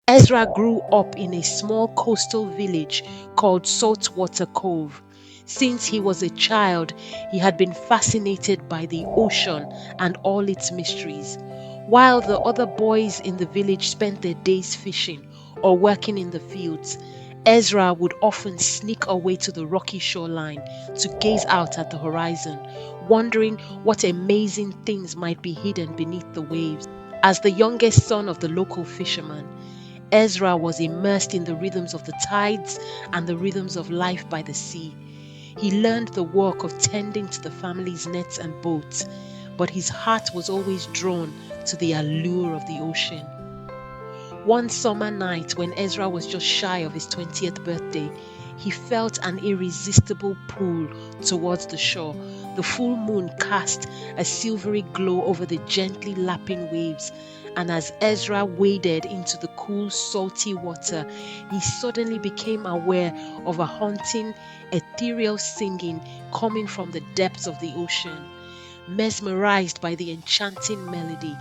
Ezra grew up in a small coastal village called Saltwater Cove. Since he was a child, he had been fascinated by the ocean and all its mysteries. While the other boys in the village spent their days fishing or working in the fields, Ezra would often sneak away to the rocky shoreline to gaze out at the horizon, wondering what amazing things might be hidden beneath the waves. As the youngest son of the local fisherman, Ezra was immersed in the rhythms of the tides and the rhythms of life by the sea. He learned the work of tending to the family's nets and boats, but his heart was always drawn to the allure of the ocean. One summer night, when Ezra was just shy of his 20th birthday, he felt an irresistible pull towards the shore. The full moon cast a silvery glow over the gently lapping waves, and as Ezra waded into the cool, salty water, he suddenly became aware of a haunting, ethereal singing coming from the depths of the ocean. Mesmerized by the enchanting melody,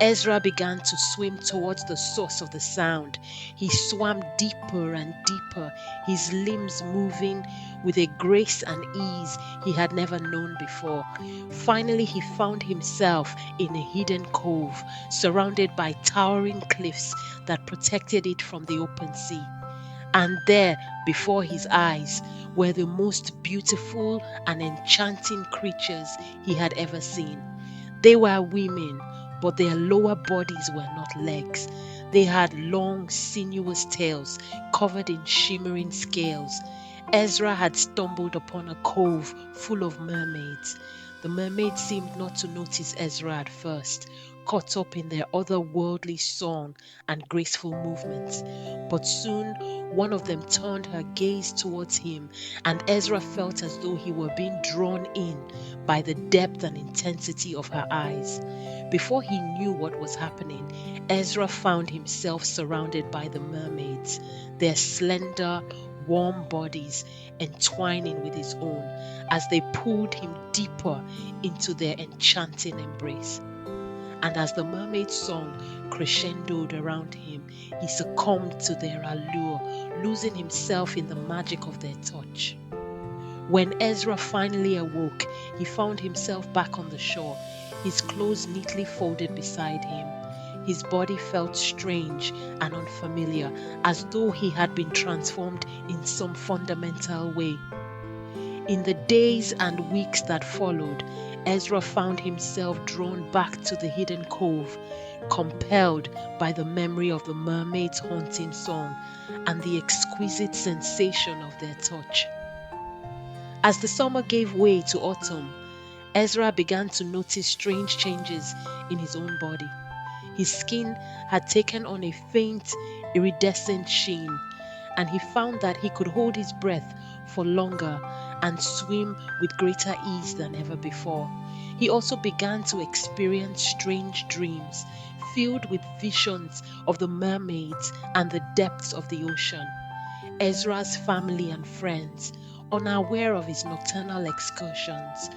Ezra began to swim towards the source of the sound. He swam deeper and deeper, his limbs moving with a grace and ease he had never known before. Finally, he found himself in a hidden cove, surrounded by towering cliffs that protected it from the open sea. And there, before his eyes, were the most beautiful and enchanting creatures he had ever seen. They were women, but their lower bodies were not legs. They had long, sinuous tails covered in shimmering scales. Ezra had stumbled upon a cove full of mermaids. The mermaids seemed not to notice Ezra at first, caught up in their otherworldly song and graceful movements. But soon one of them turned her gaze towards him, and Ezra felt as though he were being drawn in by the depth and intensity of her eyes. Before he knew what was happening, Ezra found himself surrounded by the mermaids, their slender, warm bodies entwining with his own as they pulled him deeper into their enchanting embrace. And as the mermaid song crescendoed around him, he succumbed to their allure, losing himself in the magic of their touch. When Ezra finally awoke, he found himself back on the shore, his clothes neatly folded beside him. His body felt strange and unfamiliar, as though he had been transformed in some fundamental way. In the days and weeks that followed, Ezra found himself drawn back to the hidden cove, compelled by the memory of the mermaid's haunting song and the exquisite sensation of their touch. As the summer gave way to autumn, Ezra began to notice strange changes in his own body. His skin had taken on a faint, iridescent sheen, and he found that he could hold his breath for longer and swim with greater ease than ever before. He also began to experience strange dreams, filled with visions of the mermaids and the depths of the ocean. Ezra's family and friends, unaware of his nocturnal excursions,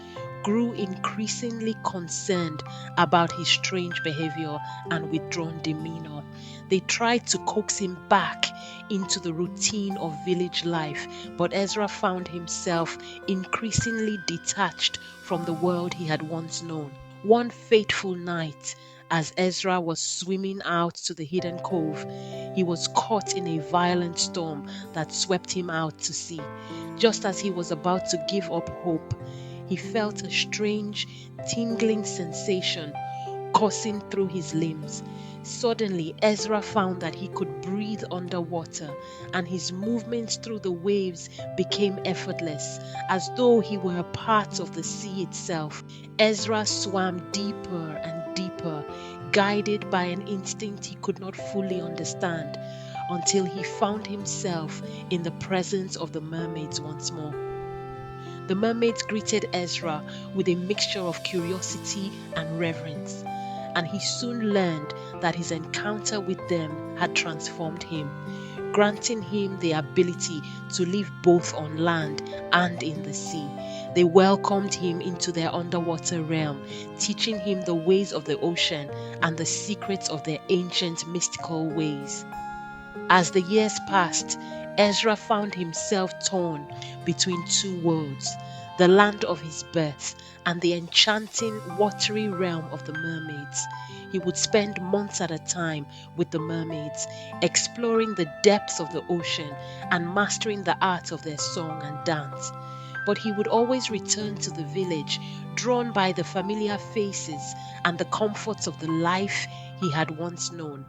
grew increasingly concerned about his strange behavior and withdrawn demeanor. They tried to coax him back into the routine of village life, but Ezra found himself increasingly detached from the world he had once known. One fateful night, as Ezra was swimming out to the hidden cove, he was caught in a violent storm that swept him out to sea. Just as he was about to give up hope, he felt a strange, tingling sensation coursing through his limbs. Suddenly, Ezra found that he could breathe underwater, and his movements through the waves became effortless, as though he were a part of the sea itself. Ezra swam deeper and deeper, guided by an instinct he could not fully understand, until he found himself in the presence of the mermaids once more. The mermaids greeted Ezra with a mixture of curiosity and reverence, and he soon learned that his encounter with them had transformed him, granting him the ability to live both on land and in the sea. They welcomed him into their underwater realm, teaching him the ways of the ocean and the secrets of their ancient mystical ways. As the years passed, Ezra found himself torn between two worlds, the land of his birth and the enchanting, watery realm of the mermaids. He would spend months at a time with the mermaids, exploring the depths of the ocean and mastering the art of their song and dance. But he would always return to the village, drawn by the familiar faces and the comforts of the life he had once known.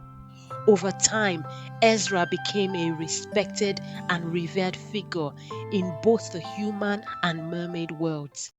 Over time, Ezra became a respected and revered figure in both the human and mermaid worlds.